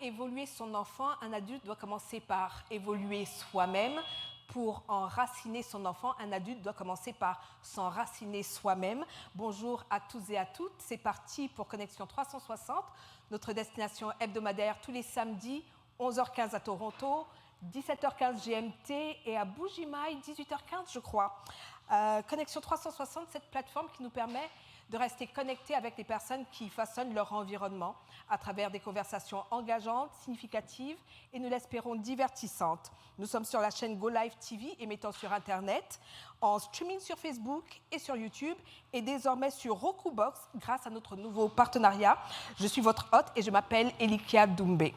évoluer son enfant, un adulte doit commencer par évoluer soi-même. Pour enraciner son enfant, un adulte doit commencer par s'enraciner soi-même. Bonjour à tous et à toutes. C'est parti pour Connexion 360, notre destination hebdomadaire tous les samedis, 11h15 à Toronto, 17h15 GMT et à Bujimaï, 18h15 je crois. Connexion 360, cette plateforme qui nous permet de rester connectés avec les personnes qui façonnent leur environnement à travers des conversations engageantes, significatives et, nous l'espérons, divertissantes. Nous sommes sur la chaîne Go Live TV, émettant sur Internet, en streaming sur Facebook et sur YouTube, et désormais sur Roku Box, grâce à notre nouveau partenariat. Je suis votre hôte et je m'appelle Elikia Doumbé.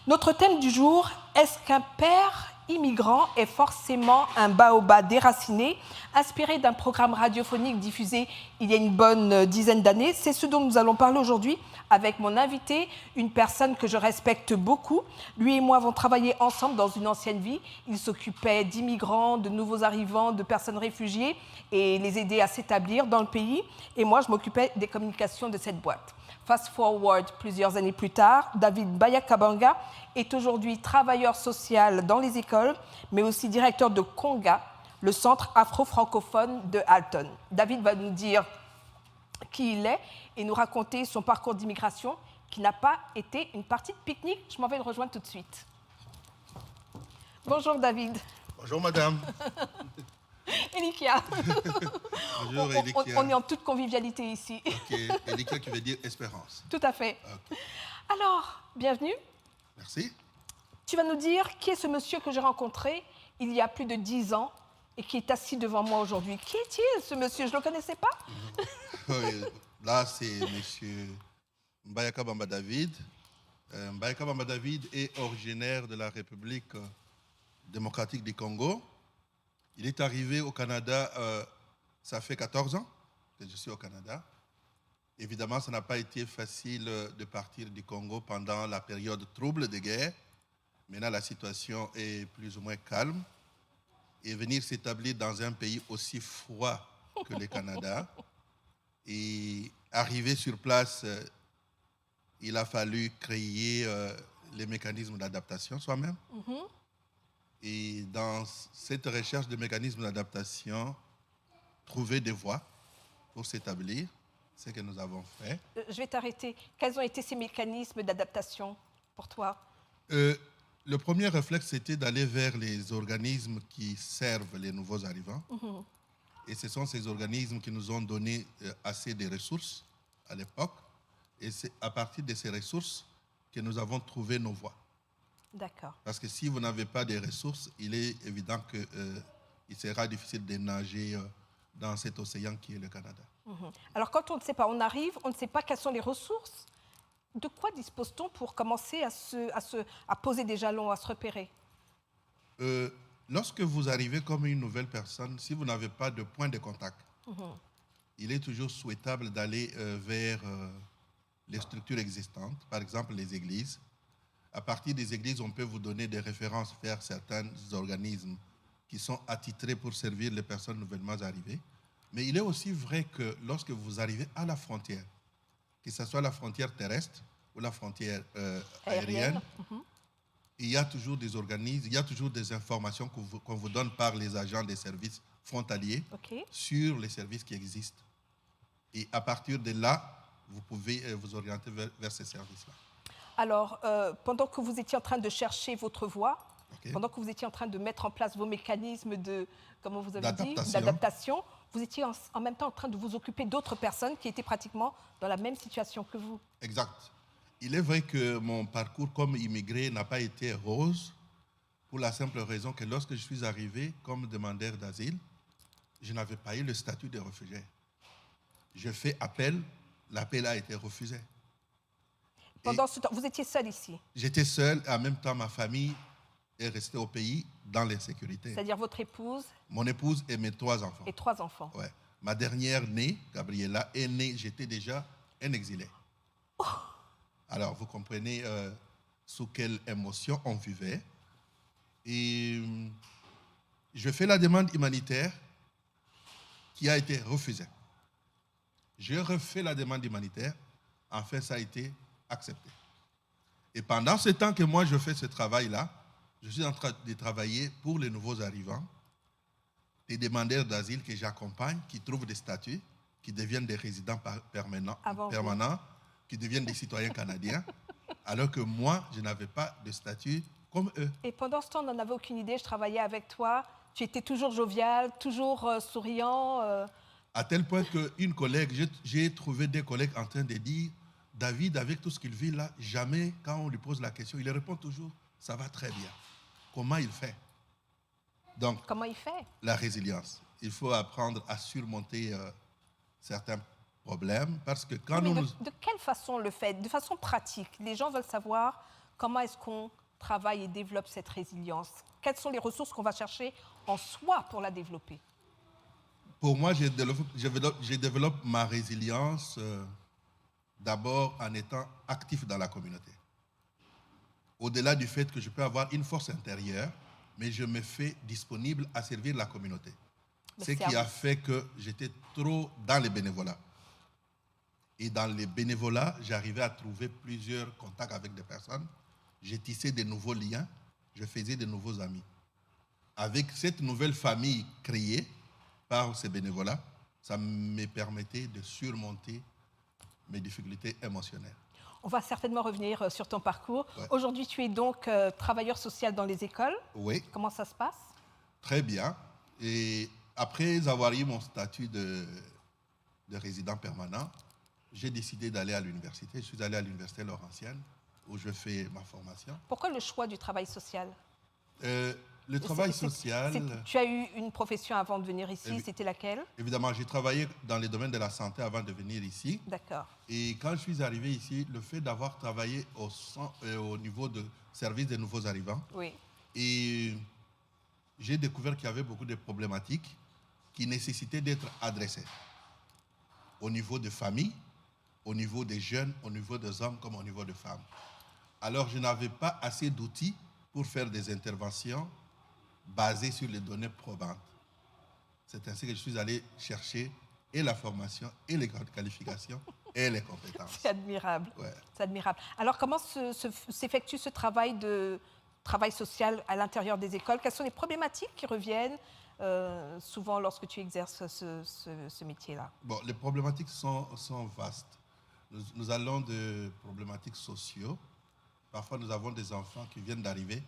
Notre thème du jour, est-ce qu'un père immigrant est forcément un baobab déraciné, inspiré d'un programme radiophonique diffusé il y a une bonne dizaine d'années. C'est ce dont nous allons parler aujourd'hui avec mon invité, une personne que je respecte beaucoup. Lui et moi avons travaillé ensemble dans une ancienne vie. Il s'occupait d'immigrants, de nouveaux arrivants, de personnes réfugiées et les aider à s'établir dans le pays. Et moi, je m'occupais des communications de cette boîte. Fast forward, plusieurs années plus tard, David Bayakabanga est aujourd'hui travailleur social dans les écoles, mais aussi directeur de Conga, le centre afro-francophone de Alton. David va nous dire qui il est et nous raconter son parcours d'immigration qui n'a pas été une partie de pique-nique. Je m'en vais le rejoindre tout de suite. Bonjour David. Bonjour madame. Elikia. Bonjour Elikia. On est en toute convivialité ici. Ok, Elikia qui veut dire espérance. Tout à fait. Okay. Alors, bienvenue. Merci. Tu vas nous dire qui est ce monsieur que j'ai rencontré il y a plus de 10 ans et qui est assis devant moi aujourd'hui. Qui est-il, ce monsieur? Je ne le connaissais pas. Oui, là, c'est monsieur Bayakabamba David. Bayakabamba David est originaire de la République démocratique du Congo. Il est arrivé au Canada, ça fait 14 ans que je suis au Canada. Évidemment, ça n'a pas été facile de partir du Congo pendant la période trouble de guerre. Maintenant, la situation est plus ou moins calme. Et venir s'établir dans un pays aussi froid que le Canada. Et arriver sur place, il a fallu créer les mécanismes d'adaptation soi-même. Mm-hmm. Et dans cette recherche de mécanismes d'adaptation, trouver des voies pour s'établir, c'est ce que nous avons fait. Je vais t'arrêter. Quels ont été ces mécanismes d'adaptation pour toi? Le premier réflexe, c'était d'aller vers les organismes qui servent les nouveaux arrivants. Mm-hmm. Et ce sont ces organismes qui nous ont donné assez de ressources à l'époque. Et c'est à partir de ces ressources que nous avons trouvé nos voies. D'accord. Parce que si vous n'avez pas de ressources, il est évident qu'il sera difficile de nager dans cet océan qui est le Canada. Mm-hmm. Alors quand on ne sait pas, on arrive, on ne sait pas quelles sont les ressources. De quoi dispose-t-on pour commencer à poser des jalons, à se repérer? Lorsque vous arrivez comme une nouvelle personne, si vous n'avez pas de point de contact, mm-hmm. il est toujours souhaitable d'aller vers les structures existantes, par exemple les églises. À partir des églises, on peut vous donner des références vers certains organismes qui sont attitrés pour servir les personnes nouvellement arrivées. Mais il est aussi vrai que lorsque vous arrivez à la frontière, que ce soit la frontière terrestre ou la frontière aérienne, mm-hmm. il y a toujours des organismes, il y a toujours des informations qu'on vous donne par les agents des services frontaliers okay. sur les services qui existent. Et à partir de là, vous pouvez vous orienter vers ces services-là. Alors, pendant que vous étiez en train de chercher votre voie, okay. pendant que vous étiez en train de mettre en place vos mécanismes de, comment vous avez dit, d'adaptation, vous étiez en même temps en train de vous occuper d'autres personnes qui étaient pratiquement dans la même situation que vous. Exact. Il est vrai que mon parcours comme immigré n'a pas été rose pour la simple raison que lorsque je suis arrivé comme demandeur d'asile, je n'avais pas eu le statut de réfugié. Je fais appel, l'appel a été refusé. Pendant ce temps, vous étiez seul ici? J'étais seul et en même temps ma famille est restée au pays dans l'insécurité. C'est-à-dire votre épouse? Mon épouse et mes 3 enfants. Et 3 enfants? Ouais. Ma dernière née, Gabriella, est née, j'étais déjà un exilé. Oh. Alors, vous comprenez sous quelle émotion on vivait. Et je fais la demande humanitaire qui a été refusée. Je refais la demande humanitaire. Enfin, ça a été accepté. Et pendant ce temps que moi je fais ce travail-là, je suis en train de travailler pour les nouveaux arrivants, les demandeurs d'asile que j'accompagne, qui trouvent des statuts, qui deviennent des résidents permanents, qui deviennent des citoyens canadiens, alors que moi, je n'avais pas de statut comme eux. Et pendant ce temps, on n'en avait aucune idée, je travaillais avec toi, tu étais toujours jovial, toujours souriant. À tel point qu'une collègue, j'ai trouvé des collègues en train de dire, David, avec tout ce qu'il vit là, jamais, quand on lui pose la question, il répond toujours, ça va très bien. Comment il fait? Donc, comment il fait? La résilience. Il faut apprendre à surmonter certains problèmes parce que quand oui, de quelle façon on le fait? De façon pratique. Les gens veulent savoir comment est-ce qu'on travaille et développe cette résilience. Quelles sont les ressources qu'on va chercher en soi pour la développer? Pour moi, je développe ma résilience d'abord en étant actif dans la communauté. Au-delà du fait que je peux avoir une force intérieure, mais je me fais disponible à servir la communauté. Ce qui a fait que j'étais trop dans les bénévolats. Et dans les bénévolats, j'arrivais à trouver plusieurs contacts avec des personnes. J'ai tissé de nouveaux liens, je faisais de nouveaux amis. Avec cette nouvelle famille créée par ces bénévolats, ça me permettait de surmonter mes difficultés émotionnelles. On va certainement revenir sur ton parcours. Ouais. Aujourd'hui, tu es donc travailleur social dans les écoles. Oui. Comment ça se passe? Très bien. Et après avoir eu mon statut de résident permanent, j'ai décidé d'aller à l'université. Je suis allé à l'université Laurentienne, où je fais ma formation. Pourquoi le choix du travail social? Le travail social... Tu as eu une profession avant de venir ici, c'était laquelle? Évidemment, j'ai travaillé dans les domaines de la santé avant de venir ici. D'accord. Et quand je suis arrivé ici, le fait d'avoir travaillé au niveau de service des nouveaux arrivants, oui. Et j'ai découvert qu'il y avait beaucoup de problématiques qui nécessitaient d'être adressées au niveau des familles, au niveau des jeunes, au niveau des hommes comme au niveau des femmes. Alors, je n'avais pas assez d'outils pour faire des interventions basées sur les données probantes. C'est ainsi que je suis allé chercher et la formation, et les qualifications, et les compétences. C'est admirable. Ouais. C'est admirable. Alors, comment s'effectue ce travail social à l'intérieur des écoles? Quelles sont les problématiques qui reviennent souvent lorsque tu exerces ce métier-là? Bon, les problématiques sont vastes. Nous allons de problématiques sociaux. Parfois, nous avons des enfants qui viennent d'arriver,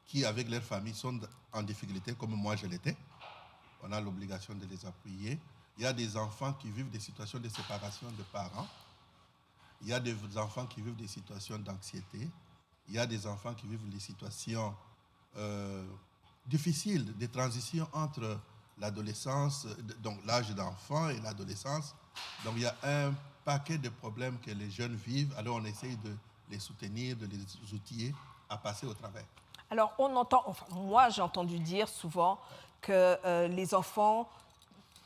qui, avec leur famille, sont en difficulté, comme moi je l'étais. On a l'obligation de les appuyer. Il y a des enfants qui vivent des situations de séparation de parents. Il y a des enfants qui vivent des situations d'anxiété. Il y a des enfants qui vivent des situations difficiles, des transitions entre l'adolescence, donc l'âge d'enfant et l'adolescence. Donc il y a un paquet de problèmes que les jeunes vivent. Alors on essaye de les soutenir, de les outiller à passer au travers. Alors on entend, enfin moi j'ai entendu dire souvent que les enfants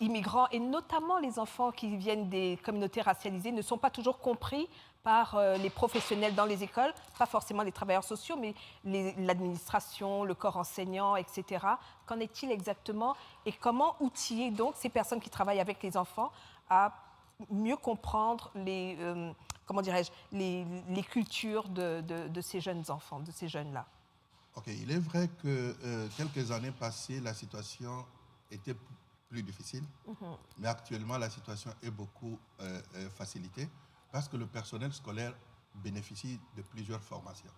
immigrants, et notamment les enfants qui viennent des communautés racialisées, ne sont pas toujours compris par les professionnels dans les écoles, pas forcément les travailleurs sociaux, mais l'administration, le corps enseignant, etc. Qu'en est-il exactement? Et comment outiller donc ces personnes qui travaillent avec les enfants à mieux comprendre les cultures de ces jeunes enfants, de ces jeunes-là? Ok, il est vrai que quelques années passées, la situation était plus difficile, mais actuellement, la situation est beaucoup facilitée parce que le personnel scolaire bénéficie de plusieurs formations.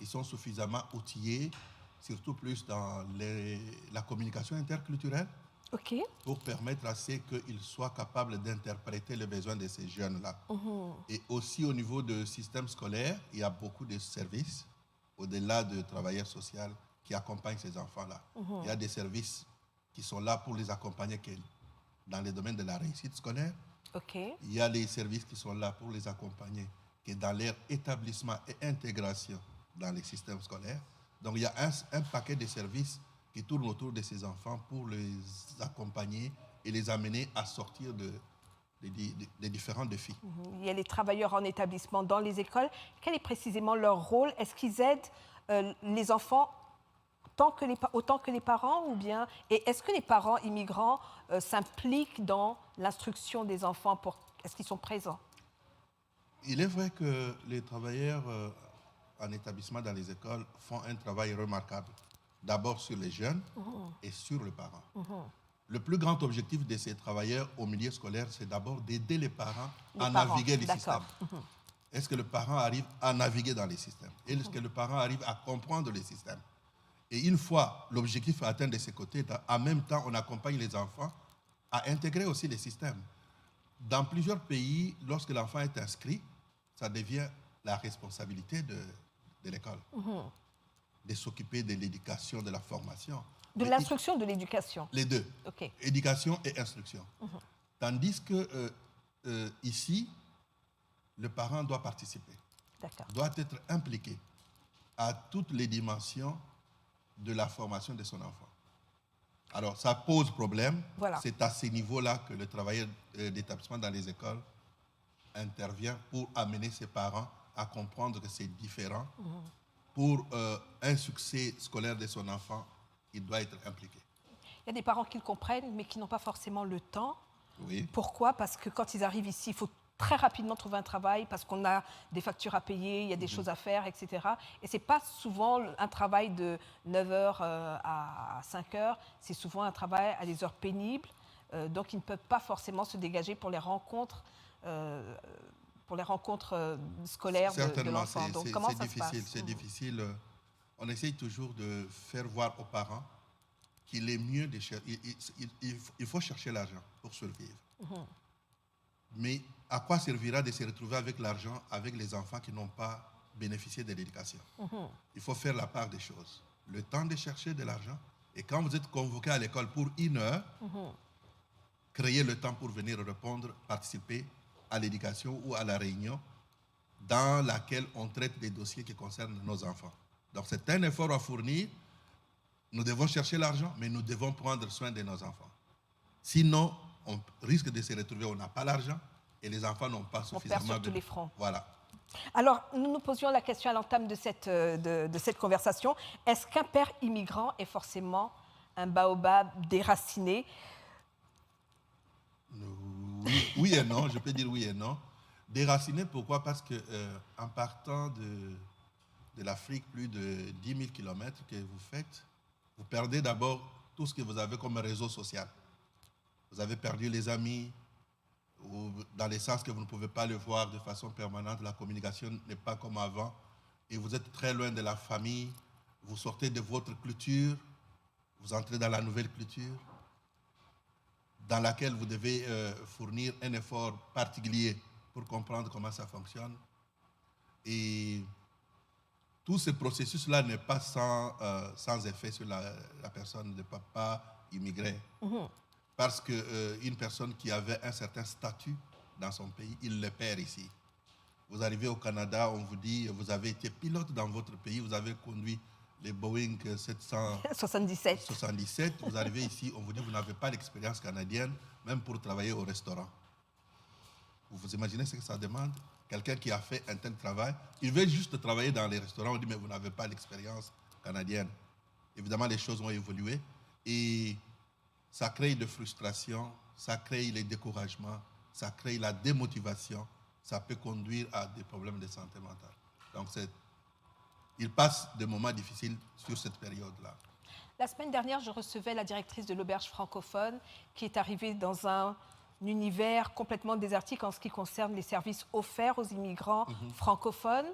Ils sont suffisamment outillés, surtout plus dans la communication interculturelle, pour permettre à ce qu'ils soient capables d'interpréter les besoins de ces jeunes-là. Et aussi au niveau du système scolaire, il y a beaucoup de services, au-delà de travailleurs sociaux, qui accompagnent ces enfants-là. Il y a des services qui sont là pour les accompagner dans les domaines de la réussite scolaire. Il y a les services qui sont là pour les accompagner dans leur établissement et intégration dans les systèmes scolaires. Donc il y a un paquet de services qui tournent autour de ces enfants pour les accompagner et les amener à sortir des différents défis. Il y a les travailleurs en établissement dans les écoles. Quel est précisément leur rôle? Est-ce qu'ils aident les enfants autant que les parents, ou bien, et est-ce que les parents immigrants s'impliquent dans l'instruction des enfants? Est-ce qu'ils sont présents? Il est vrai que les travailleurs en établissement dans les écoles font un travail remarquable. D'abord sur les jeunes et sur les parents. Le plus grand objectif de ces travailleurs au milieu scolaire, c'est d'abord d'aider les parents à naviguer les systèmes. Est-ce que le parent arrive à naviguer dans les systèmes? Est-ce que le parent arrive à comprendre les systèmes? Et une fois l'objectif atteint de ces côtés, en même temps, on accompagne les enfants à intégrer aussi les systèmes. Dans plusieurs pays, lorsque l'enfant est inscrit, ça devient la responsabilité de l'école, de s'occuper de l'éducation, de la formation. De l'instruction, de l'éducation? Les deux. Okay. Éducation et instruction. Tandis que ici, le parent doit participer, doit être impliqué à toutes les dimensions de la formation de son enfant. Alors, ça pose problème. Voilà. C'est à ce niveau-là que le travailleur d'établissement dans les écoles intervient pour amener ses parents à comprendre que c'est différent. Pour un succès scolaire de son enfant, il doit être impliqué. Il y a des parents qui le comprennent, mais qui n'ont pas forcément le temps. Oui. Pourquoi? Parce que quand ils arrivent ici, il faut très rapidement trouver un travail, parce qu'on a des factures à payer, il y a des choses à faire, etc. Et ce n'est pas souvent un travail de 9h à 5h, c'est souvent un travail à des heures pénibles. Donc ils ne peuvent pas forcément se dégager pour les rencontres. Scolaires de l'enfant. Donc, comment ça se passe? C'est difficile. On essaye toujours de faire voir aux parents qu'il est mieux de chercher. Il faut chercher l'argent pour survivre. Mais à quoi servira de se retrouver avec l'argent avec les enfants qui n'ont pas bénéficié de l'éducation? Il faut faire la part des choses. Le temps de chercher de l'argent. Et quand vous êtes convoqué à l'école pour 1 heure, créez le temps pour venir répondre, participer à l'éducation ou à la réunion dans laquelle on traite des dossiers qui concernent nos enfants. Donc c'est un effort à fournir. Nous devons chercher l'argent, mais nous devons prendre soin de nos enfants. Sinon, on risque de se retrouver, on n'a pas l'argent et les enfants n'ont pas suffisamment... On perd sur tous les fronts. Voilà. Alors, nous nous posions la question à l'entame de cette conversation. Est-ce qu'un père immigrant est forcément un baobab déraciné? Oui et non, je peux dire oui et non. Déraciné, pourquoi? Parce qu'en partant de l'Afrique, plus de 10 000 kilomètres que vous faites, vous perdez d'abord tout ce que vous avez comme réseau social. Vous avez perdu les amis, ou dans le sens que vous ne pouvez pas le voir de façon permanente, la communication n'est pas comme avant, et vous êtes très loin de la famille, vous sortez de votre culture, vous entrez dans la nouvelle culture, dans laquelle vous devez fournir un effort particulier pour comprendre comment ça fonctionne. Et tout ce processus-là n'est pas sans effet sur la personne de papa immigré. Parce qu'une personne qui avait un certain statut dans son pays, il le perd ici. Vous arrivez au Canada, on vous dit, vous avez été pilote dans votre pays, vous avez conduit les Boeing 777. Vous arrivez ici, on vous dit, vous n'avez pas l'expérience canadienne, même pour travailler au restaurant. Vous imaginez ce que ça demande? Quelqu'un qui a fait un tel travail, il veut juste travailler dans les restaurants, on dit, mais vous n'avez pas l'expérience canadienne. Évidemment, les choses ont évolué et ça crée de frustration, ça crée les découragements, ça crée la démotivation, ça peut conduire à des problèmes de santé mentale. Donc, il passe des moments difficiles sur cette période-là. La semaine dernière, je recevais la directrice de l'auberge francophone qui est arrivée dans un univers complètement désertique en ce qui concerne les services offerts aux immigrants francophones.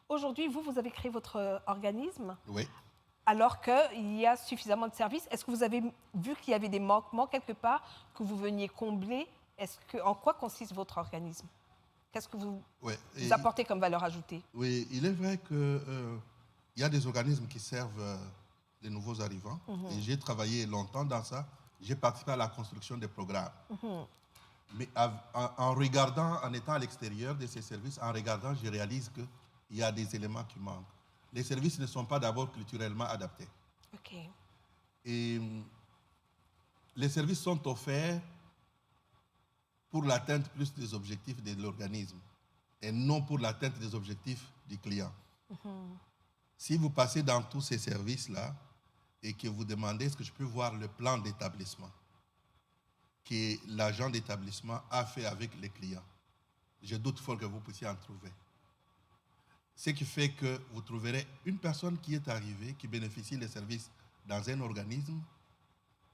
Aujourd'hui, vous avez créé votre organisme. Oui. Alors qu'il y a suffisamment de services. Est-ce que vous avez vu qu'il y avait des manquements quelque part que vous veniez combler? En quoi consiste votre organisme? Qu'est-ce que vous apportez comme valeur ajoutée? Oui, il est vrai qu'il y a des organismes qui servent les nouveaux arrivants. Et j'ai travaillé longtemps dans ça. J'ai participé à la construction des programmes. Mais en regardant, en étant à l'extérieur de ces services, en regardant, je réalise qu'il y a des éléments qui manquent. Les services ne sont pas d'abord culturellement adaptés. Okay. Et les services sont offerts pour l'atteinte plus des objectifs de l'organisme et non pour l'atteinte des objectifs du client. Si vous passez dans tous ces services-là et que vous demandez est-ce que je peux voir le plan d'établissement que l'agent d'établissement a fait avec les clients, je doute fort que vous puissiez en trouver. Ce qui fait que vous trouverez une personne qui est arrivée, qui bénéficie des services dans un organisme,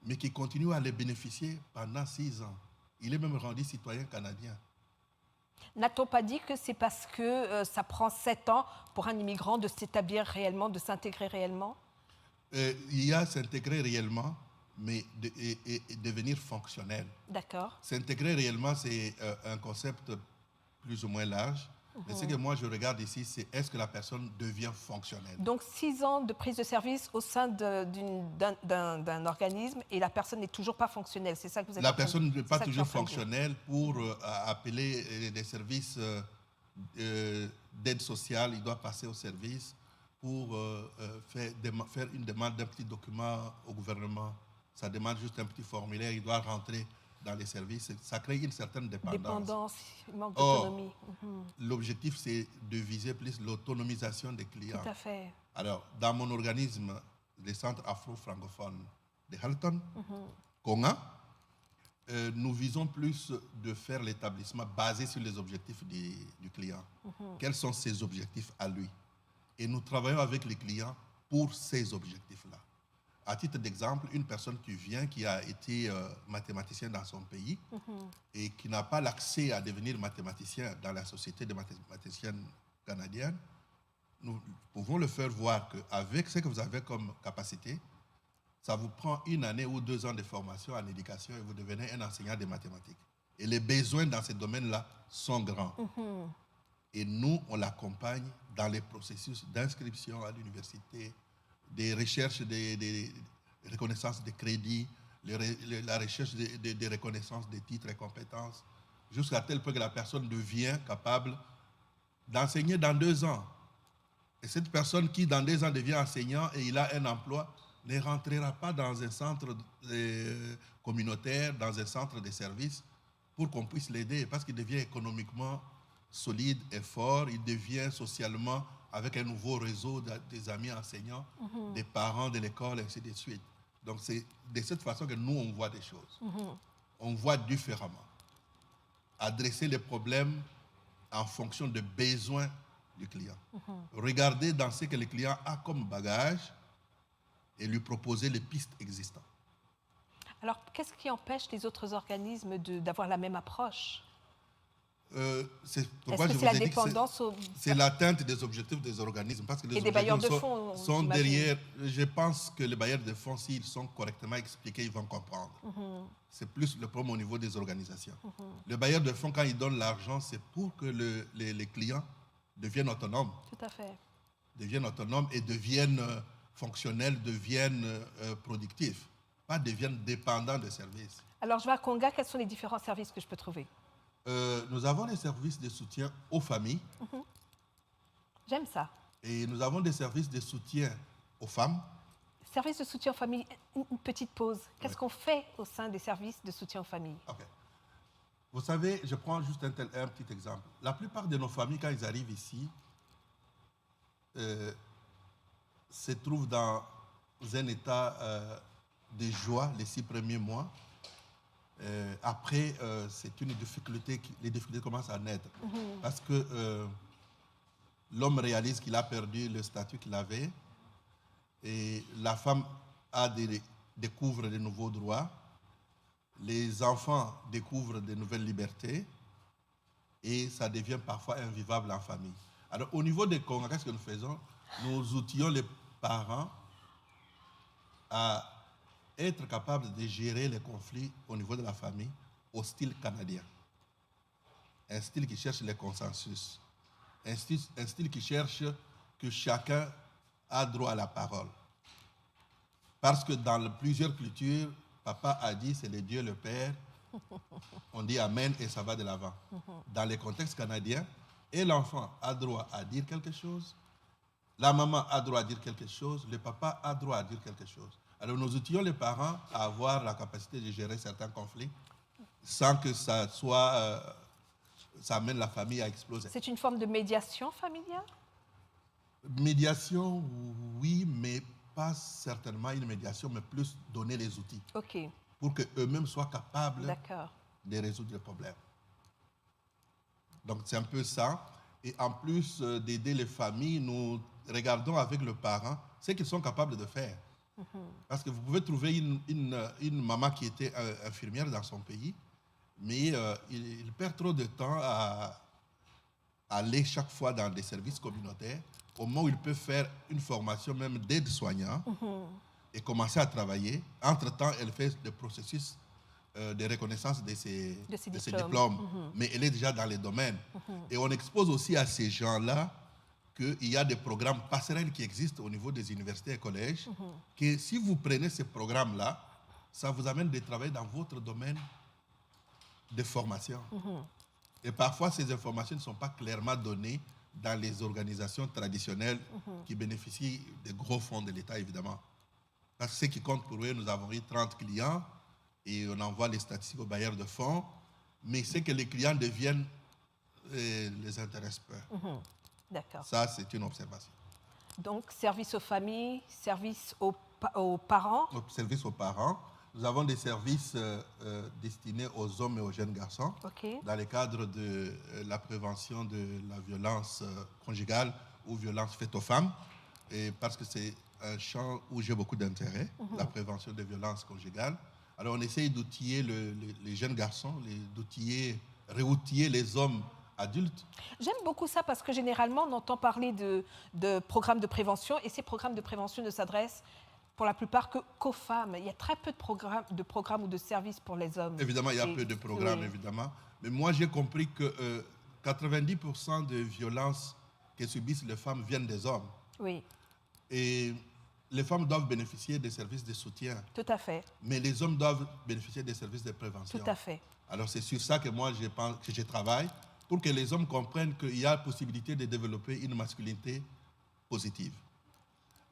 mais qui continue à les bénéficier pendant 6 ans. Il est même rendu citoyen canadien. N'a-t-on pas dit que c'est parce que ça prend 7 ans pour un immigrant de s'établir réellement, de s'intégrer réellement? Il y a s'intégrer réellement, mais et devenir fonctionnel. D'accord. S'intégrer réellement, c'est un concept plus ou moins large. Mais ce que moi je regarde ici, c'est est-ce que la personne devient fonctionnelle. Donc 6 ans de prise de service au sein d'un organisme et la personne n'est toujours pas fonctionnelle. C'est ça que vous êtes La en train de- personne n'est c'est pas ça que toujours je suis en train de dire. fonctionnelle pour appeler des services d'aide sociale. Il doit passer au service pour faire une demande d'un petit document au gouvernement. Ça demande juste un petit formulaire. Il doit rentrer dans les services. Ça crée une certaine dépendance. Dépendance, manque Or, d'autonomie. L'objectif, c'est de viser plus l'autonomisation des clients. Tout à fait. Alors, dans mon organisme, les centres afro-francophones de Halton, Konga, nous visons plus de faire l'établissement basé sur les objectifs du client. Quels sont ses objectifs à lui? Et nous travaillons avec les clients pour ces objectifs-là. À titre d'exemple, une personne qui vient, qui a été mathématicien dans son pays et qui n'a pas l'accès à devenir mathématicien dans la société des mathématiciens canadiennes, nous pouvons le faire voir qu'avec ce que vous avez comme capacité, ça vous prend 1 année ou 2 ans de formation en éducation et vous devenez un enseignant de mathématiques. Et les besoins dans ce domaine-là sont grands. Et nous, on l'accompagne dans les processus d'inscription à l'université, des recherches, des reconnaissances de crédits, la recherche des reconnaissances des titres et compétences, jusqu'à tel point que la personne devient capable d'enseigner dans 2 ans. Et cette personne qui, dans 2 ans, devient enseignant et il a un emploi, ne rentrera pas dans un centre communautaire, dans un centre de services, pour qu'on puisse l'aider, parce qu'il devient économiquement solide et fort, il devient socialement, avec un nouveau réseau des amis enseignants, des parents de l'école, et ainsi de suite. Donc c'est de cette façon que nous, on voit des choses. On voit différemment. Adresser les problèmes en fonction des besoins du client. Regarder dans ce que le client a comme bagage et lui proposer les pistes existantes. Alors, qu'est-ce qui empêche les autres organismes d'avoir la même approche? C'est Est-ce pourquoi que je c'est vous la ai dit dépendance que c'est l'atteinte des objectifs des organismes. Parce que les et des bailleurs objectifs de fonds sont j'imagine. derrière. Je pense que les bailleurs de fonds, s'ils sont correctement expliqués, ils vont comprendre. C'est plus le problème au niveau des organisations. Le bailleur de fonds, quand il donne l'argent, c'est pour que les clients deviennent autonomes. Tout à fait. Deviennent autonomes et deviennent fonctionnels, deviennent productifs, pas deviennent dépendants de services. Alors, je vais à Konga. Quels sont les différents services que je peux trouver? Nous avons des services de soutien aux familles J'aime ça. et nous avons des services de soutien aux femmes. Service de soutien aux familles, une petite pause. Qu'est-ce qu'on fait au sein des services de soutien aux familles? Ok. Vous savez, je prends juste un petit exemple. La plupart de nos familles, quand ils arrivent ici, se trouvent dans un état de joie les 6 premiers mois. Après, c'est une difficulté, les difficultés commencent à naître. Parce que l'homme réalise qu'il a perdu le statut qu'il avait et la femme découvre de nouveaux droits. Les enfants découvrent de nouvelles libertés et ça devient parfois invivable en famille. Alors, au niveau des Konga, qu'est-ce que nous faisons? Nous outillons les parents à être capables de gérer les conflits au niveau de la famille au style canadien. Un style qui cherche le consensus. Un style qui cherche que chacun a droit à la parole. Parce que dans plusieurs cultures, papa a dit, c'est le Dieu le Père. On dit Amen et ça va de l'avant. Dans les contextes canadiens, et l'enfant a droit à dire quelque chose, la maman a droit à dire quelque chose, le papa a droit à dire quelque chose. Alors nous outillons les parents à avoir la capacité de gérer certains conflits sans que ça amène la famille à exploser. C'est une forme de médiation familiale? Médiation, oui, mais pas certainement une médiation, mais plus donner les outils. OK. Pour qu'eux-mêmes soient capables D'accord. de résoudre les problèmes. Donc c'est un peu ça. Et en plus d'aider les familles, nous regardons avec le parent ce qu'ils sont capables de faire. Parce que vous pouvez trouver une maman qui était infirmière dans son pays, mais il perd trop de temps à aller chaque fois dans des services communautaires, au moment où il peut faire une formation même d'aide-soignant et commencer à travailler. Entre-temps, elle fait le processus de reconnaissance de ses diplômes. Mais elle est déjà dans les domaines. Et on expose aussi à ces gens-là qu'il y a des programmes passerelles qui existent au niveau des universités et collèges, que si vous prenez ces programmes-là, ça vous amène de travailler dans votre domaine de formation. Et parfois, ces informations ne sont pas clairement données dans les organisations traditionnelles qui bénéficient des gros fonds de l'État, évidemment. Parce que ce qui compte pour eux, nous avons eu 30 clients et on envoie les statistiques aux bailleurs de fonds, mais ce que les clients deviennent les intéresse peu. D'accord. Ça, c'est une observation. Donc, service aux familles, service aux parents. Service aux parents. Nous avons des services destinés aux hommes et aux jeunes garçons dans le cadre de la prévention de la violence conjugale ou violence faite aux femmes. Et parce que c'est un champ où j'ai beaucoup d'intérêt, la prévention des violences conjugales. Alors, on essaye d'outiller les jeunes garçons, réoutiller les hommes adultes. J'aime beaucoup ça parce que généralement, on entend parler de programmes de prévention et ces programmes de prévention ne s'adressent pour la plupart qu'aux femmes. Il y a très peu de programmes ou de services pour les hommes. Évidemment, il y a peu de programmes, évidemment. Mais moi, j'ai compris que 90% de violences que subissent les femmes viennent des hommes. Oui. Et les femmes doivent bénéficier des services de soutien. Tout à fait. Mais les hommes doivent bénéficier des services de prévention. Tout à fait. Alors, c'est sur ça que moi, je travaille, pour que les hommes comprennent qu'il y a possibilité de développer une masculinité positive.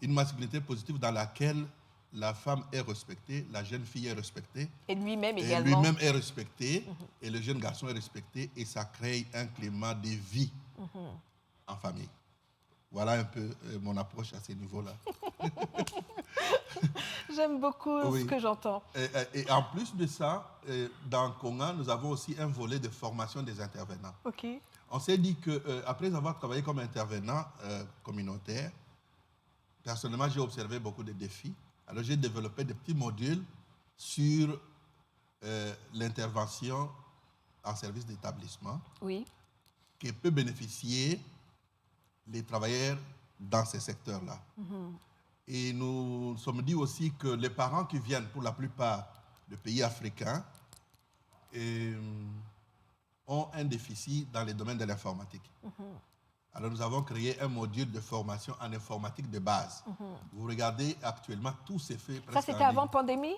Une masculinité positive dans laquelle la femme est respectée, la jeune fille est respectée. Et lui-même également. Et lui-même est respecté, et le jeune garçon est respecté, et ça crée un climat de vie en famille. Voilà un peu mon approche à ce niveau-là. J'aime beaucoup ce que j'entends. Et en plus de ça, dans Konga, nous avons aussi un volet de formation des intervenants. On s'est dit qu'après avoir travaillé comme intervenant communautaire, personnellement, j'ai observé beaucoup de défis. Alors, j'ai développé des petits modules sur l'intervention en service d'établissement qui peut bénéficier les travailleurs dans ces secteurs-là. Et nous sommes dit aussi que les parents qui viennent, pour la plupart de pays africains, ont un déficit dans les domaines de l'informatique. Alors nous avons créé un module de formation en informatique de base. Vous regardez actuellement, tout s'est fait presque. Ça, c'était avant pandémie?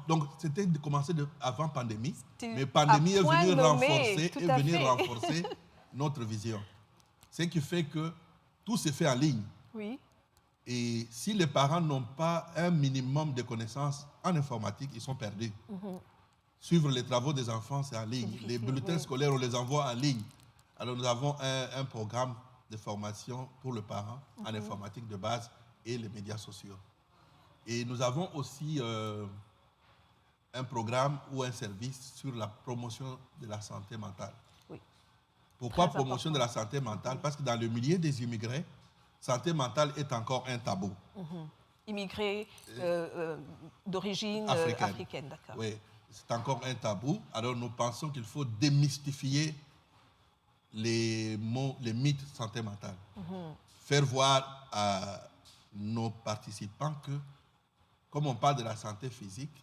Donc, c'était commencé avant pandémie, mais pandémie est venue renforcer notre vision. Ce qui fait que tout se fait en ligne. Oui. Et si les parents n'ont pas un minimum de connaissances en informatique, ils sont perdus. Suivre les travaux des enfants, c'est en ligne. Les bulletins scolaires, on les envoie en ligne. Alors, nous avons un programme de formation pour le parent en informatique de base et les médias sociaux. Et nous avons aussi un programme ou un service sur la promotion de la santé mentale. Pourquoi promotion de la santé mentale? Parce que dans le milieu des immigrés, santé mentale est encore un tabou. Immigrés d'origine africaine, d'accord. Oui, c'est encore un tabou. Alors nous pensons qu'il faut démystifier les mythes santé mentale. Faire voir à nos participants que, comme on parle de la santé physique,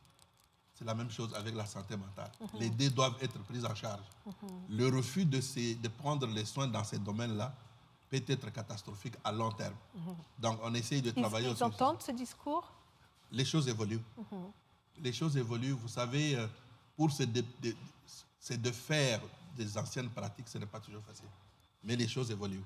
c'est la même chose avec la santé mentale. Les deux doivent être pris en charge. Le refus de prendre les soins dans ces domaines-là peut être catastrophique à long terme. Donc, on essaye de travailler aussi. Ils entendent ce discours? Les choses évoluent. Les choses évoluent. Vous savez, pour de faire des anciennes pratiques, ce n'est pas toujours facile. Mais les choses évoluent.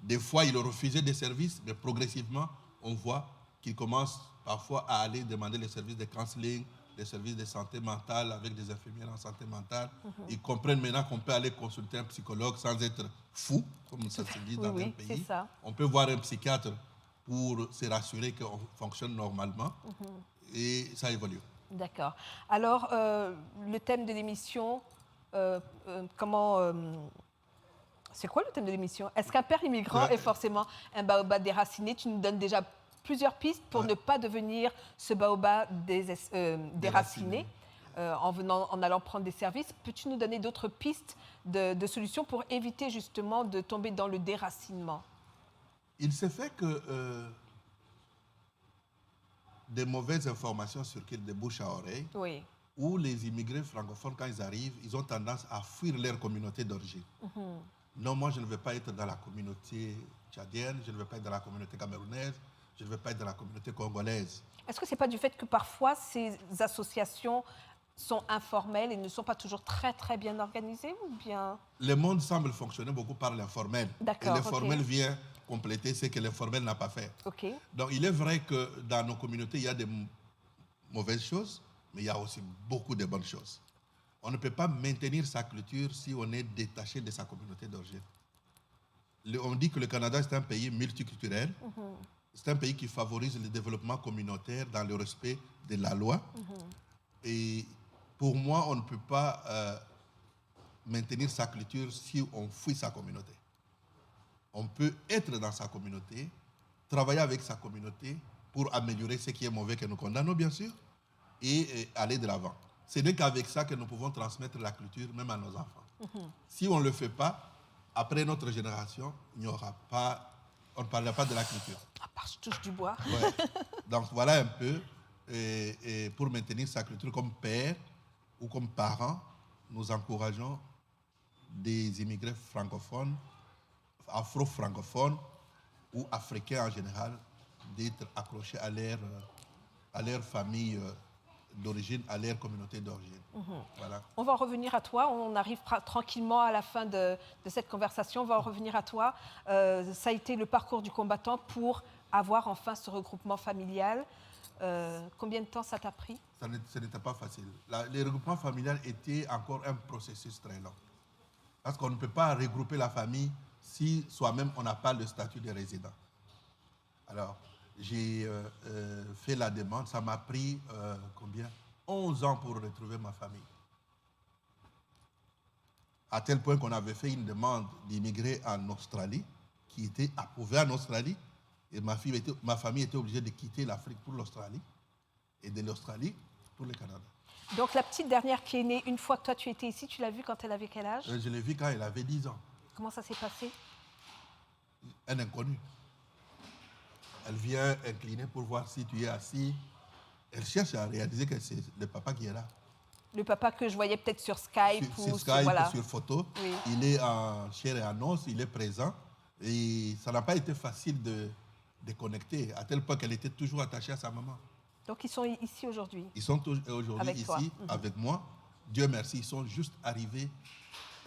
Des fois, ils ont refusé des services, mais progressivement, on voit qu'ils commencent parfois à aller demander les services de counseling, les services de santé mentale avec des infirmières en santé mentale. Ils comprennent maintenant qu'on peut aller consulter un psychologue sans être fou, comme ça se dit dans un pays. On peut voir un psychiatre pour se rassurer qu'on fonctionne normalement. Et ça évolue. D'accord. Alors, le thème de l'émission, comment C'est quoi le thème de l'émission? Est-ce qu'un père immigrant est forcément un baobab déraciné? Tu nous donnes déjà plusieurs pistes pour ne pas devenir ce baobab déraciné en allant prendre des services. Peux-tu nous donner d'autres pistes de solutions pour éviter justement de tomber dans le déracinement? Il se fait que des mauvaises informations circulent de bouche à oreille, Oui. où les immigrés francophones, quand ils arrivent, ils ont tendance à fuir leur communauté d'origine. Non, moi, je ne veux pas être dans la communauté tchadienne, je ne veux pas être dans la communauté camerounaise, je ne veux pas être dans la communauté congolaise. Est-ce que ce n'est pas du fait que parfois ces associations sont informelles et ne sont pas toujours très, très bien organisées ou bien... Le monde semble fonctionner beaucoup par l'informel. D'accord, et l'informel vient compléter ce que l'informel n'a pas fait. Ok. Donc, il est vrai que dans nos communautés, il y a des mauvaises choses, mais il y a aussi beaucoup de bonnes choses. On ne peut pas maintenir sa culture si on est détaché de sa communauté d'origine. On dit que le Canada, c'est un pays multiculturel. C'est un pays qui favorise le développement communautaire dans le respect de la loi. Et pour moi, on ne peut pas maintenir sa culture si on fuit sa communauté. On peut être dans sa communauté, travailler avec sa communauté pour améliorer ce qui est mauvais que nous condamnons, bien sûr, et aller de l'avant. Ce n'est qu'avec ça que nous pouvons transmettre la culture même à nos enfants. Si on ne le fait pas, après notre génération, il n'y aura pas, on ne parlera pas de la culture. À part, je touche du bois. Ouais. Donc voilà un peu, et pour maintenir sa culture comme père ou comme parent, nous encourageons des immigrés francophones, afro-francophones ou africains en général, d'être accrochés à leur famille d'origine, à leur communauté d'origine. Voilà. On va en revenir à toi. On arrive tranquillement à la fin de cette conversation. On va en revenir à toi. Ça a été le parcours du combattant pour avoir enfin ce regroupement familial. Combien de temps ça t'a pris? Ce n'était pas facile. Le regroupement familial était encore un processus très long. Parce qu'on ne peut pas regrouper la famille si soi-même on n'a pas le statut de résident. Alors, j'ai fait la demande. Ça m'a pris combien? 11 ans pour retrouver ma famille. À tel point qu'on avait fait une demande d'immigrer en Australie, qui était approuvée en Australie. Et ma famille était obligée de quitter l'Afrique pour l'Australie et de l'Australie pour le Canada. Donc la petite dernière qui est née, une fois que toi tu étais ici, tu l'as vue quand elle avait quel âge? Je l'ai vue quand elle avait 10 ans. Comment ça s'est passé? Un inconnu. Elle vient incliner pour voir si tu es assis. Elle cherche à réaliser que c'est le papa qui est là. Le papa que je voyais peut-être sur Skype sur Skype voilà. ou sur photo. Oui. Il est en chair et en os, il est présent. Et ça n'a pas été facile de connecter, à tel point qu'elle était toujours attachée à sa maman. Donc ils sont ici aujourd'hui? Ils sont aujourd'hui ici avec moi. Dieu merci, ils sont juste arrivés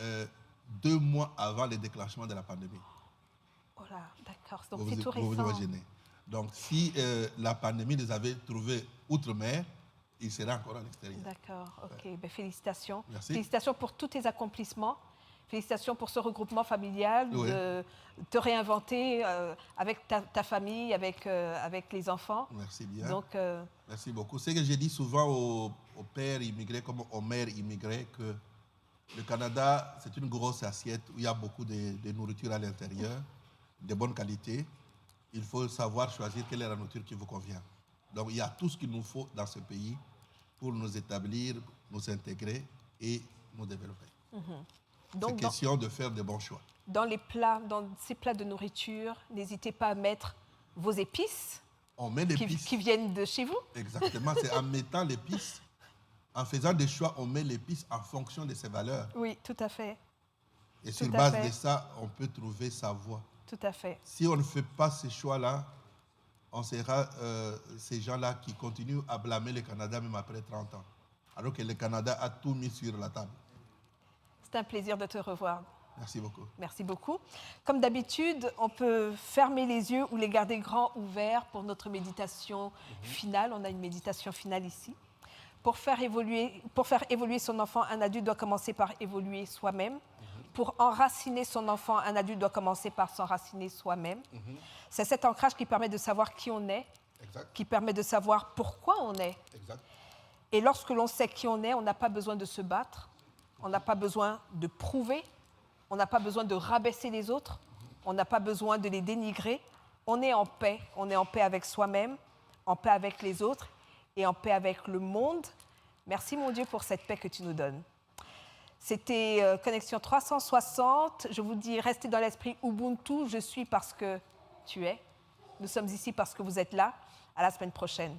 2 mois avant le déclenchement de la pandémie. Oh là, d'accord. Donc c'est tout récent. Vous vous imaginez. Donc si la pandémie les avait trouvés outre-mer, ils seraient encore à l'extérieur. D'accord, ok. Ouais. Ben, félicitations. Merci. Félicitations pour tous tes accomplissements. Félicitations pour ce regroupement familial, oui. De te réinventer avec ta famille, avec les enfants. Merci bien. Donc, merci beaucoup. C'est que je dis souvent aux pères immigrés comme aux mères immigrées que le Canada, c'est une grosse assiette où il y a beaucoup de nourriture à l'intérieur, de bonne qualité. Il faut savoir choisir quelle est la nourriture qui vous convient. Donc, il y a tout ce qu'il nous faut dans ce pays pour nous établir, nous intégrer et nous développer. C'est question de faire de bons choix. Dans ces plats de nourriture, n'hésitez pas à mettre vos épices. On met l'épice. Qui viennent de chez vous. Exactement, c'est en mettant l'épice, en faisant des choix, on met l'épice en fonction de ses valeurs. Oui, tout à fait. Et sur base de ça, on peut trouver sa voie. Tout à fait. Si on ne fait pas ces choix-là, on sera ces gens-là qui continuent à blâmer le Canada même après 30 ans. Alors que le Canada a tout mis sur la table. C'est un plaisir de te revoir. Merci beaucoup. Merci beaucoup. Comme d'habitude, on peut fermer les yeux ou les garder grands ouverts pour notre méditation finale. On a une méditation finale ici. Pour faire évoluer son enfant, un adulte doit commencer par évoluer soi-même. Pour enraciner son enfant, un adulte doit commencer par s'enraciner soi-même. C'est cet ancrage qui permet de savoir qui on est, qui permet de savoir pourquoi on est. Et lorsque l'on sait qui on est, on n'a pas besoin de se battre, on n'a pas besoin de prouver, On n'a pas besoin de rabaisser les autres. On n'a pas besoin de les dénigrer. On est en paix. On est en paix avec soi-même, en paix avec les autres et en paix avec le monde. Merci, mon Dieu, pour cette paix que tu nous donnes. C'était Connexion 360. Je vous dis, restez dans l'esprit Ubuntu. Je suis parce que tu es. Nous sommes ici parce que vous êtes là. À la semaine prochaine.